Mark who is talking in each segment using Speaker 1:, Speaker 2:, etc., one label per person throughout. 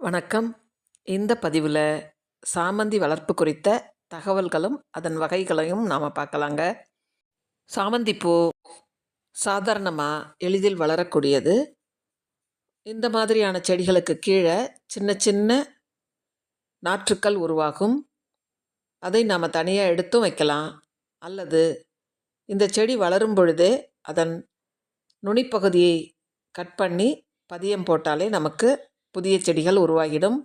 Speaker 1: வணக்கம். இந்த பதிவில் சாமந்தி வளர்ப்பு குறித்த தகவல்களும் அதன் வகைகளையும் நாம் பார்க்கலாங்க. சாமந்தி பூ சாதாரணமாக எளிதில் வளரக்கூடியது. இந்த மாதிரியான செடிகளுக்கு கீழே சின்ன சின்ன நாற்றுக்கள் உருவாகும். அதை நாம் தனியாக எடுத்தும் வைக்கலாம். அல்லது இந்த செடி வளரும் பொழுதே அதன் நுனிப்பகுதியை கட் பண்ணி பதியம் போட்டாலே நமக்கு புதிய செடிகள் உருவாகிடும்.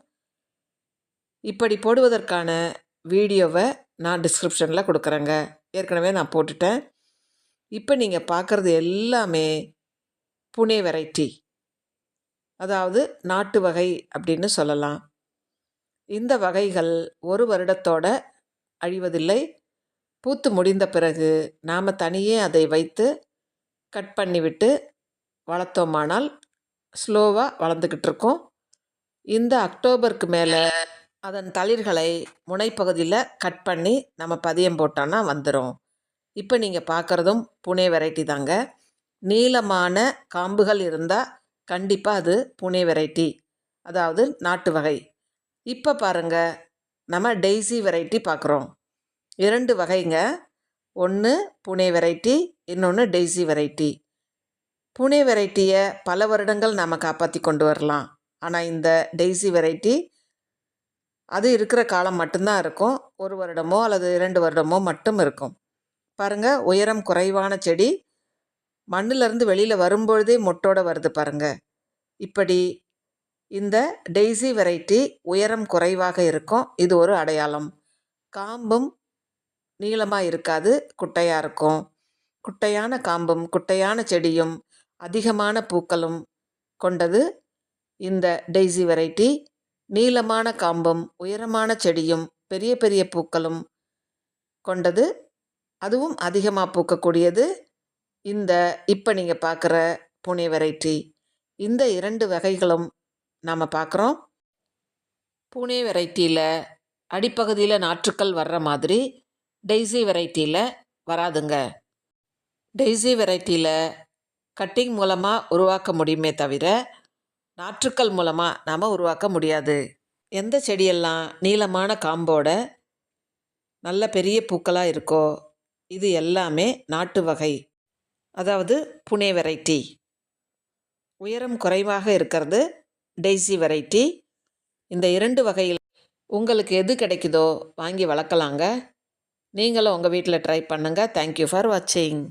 Speaker 1: இப்படி போடுவதற்கான வீடியோவை நான் டிஸ்கிரிப்ஷனில் கொடுக்குறேங்க. ஏற்கனவே நான் போட்டுட்டேன். இப்போ நீங்கள் பார்க்குறது எல்லாமே புனே வெரைட்டி, அதாவது நாட்டு வகை அப்படின்னு சொல்லலாம். இந்த வகைகள் ஒரு வருடத்தோடு அழிவதில்லை. பூத்து முடிந்த பிறகு நாம் தனியே அதை வைத்து கட் பண்ணிவிட்டு வளர்த்தோமானால் ஸ்லோவாக வளர்ந்துக்கிட்டு இருக்கோம். இந்த அக்டோபருக்கு மேலே அதன் தளிர்களை முனைப்பகுதியில் கட் பண்ணி நம்ம பதியம் போட்டோன்னா வந்துடும். இப்போ நீங்கள் பார்க்குறதும் புனே வெரைட்டி தாங்க. நீளமான காம்புகள் இருந்தால் கண்டிப்பாக அது புனே வெரைட்டி, அதாவது நாட்டு வகை. இப்போ பாருங்கள், நம்ம டெய்ஸி வெரைட்டி பார்க்குறோம். 2 வகைங்க. ஒன்று புனே வெரைட்டி, இன்னொன்று டெய்ஸி வெரைட்டி. புனே வெரைட்டியை பல வருடங்கள் நாம் காப்பாற்றி கொண்டு வரலாம். ஆனால் இந்த டெய்ஸி வெரைட்டி அது இருக்கிற காலம் மட்டும்தான் இருக்கும். 1 வருடமோ அல்லது 2 வருடமோ மட்டும் இருக்கும். பாருங்கள், உயரம் குறைவான செடி மண்ணிலேருந்து வெளியில் வரும்பொழுதே மொட்டோடு வருது பாருங்கள். இப்படி இந்த டெய்ஸி வெரைட்டி உயரம் குறைவாக இருக்கும். இது ஒரு அடையாளம். காம்பும் நீளமாக இருக்காது, குட்டையாக இருக்கும். குட்டையான காம்பும் குட்டையான செடியும் அதிகமான பூக்களும் கொண்டது இந்த டெய்ஸி வெரைட்டி. நீளமான காம்பும் உயரமான செடியும் பெரிய பெரிய பூக்களும் கொண்டது, அதுவும் அதிகமாக பூக்கக்கூடியது இந்த இப்போ நீங்கள் பார்க்குற புனே வெரைட்டி. இந்த 2 வகைகளும் நாம் பார்க்குறோம். புனே வெரைட்டியில் அடிப்பகுதியில் நாற்றுக்கள் வர்ற மாதிரி டெய்ஸி வெரைட்டியில் வராதுங்க. டெய்ஸி வெரைட்டியில் கட்டிங் மூலமாக உருவாக்க முடியுமே தவிர நாற்றுக்கள் மூலமாக நாம் உருவாக்க முடியாது. எந்த செடியெல்லாம் நீளமான காம்போட நல்ல பெரிய பூக்களாக இருக்கோ இது எல்லாமே நாட்டு வகை, அதாவது புனே வெரைட்டி. உயரம் குறைவாக இருக்கிறது டெய்ஸி வெரைட்டி. இந்த 2 வகையில் உங்களுக்கு எது கிடைக்குதோ வாங்கி வளர்க்கலாங்க. நீங்களும் உங்கள் வீட்டில் ட்ரை பண்ணுங்கள். தேங்க்யூ ஃபார் வாட்சிங்.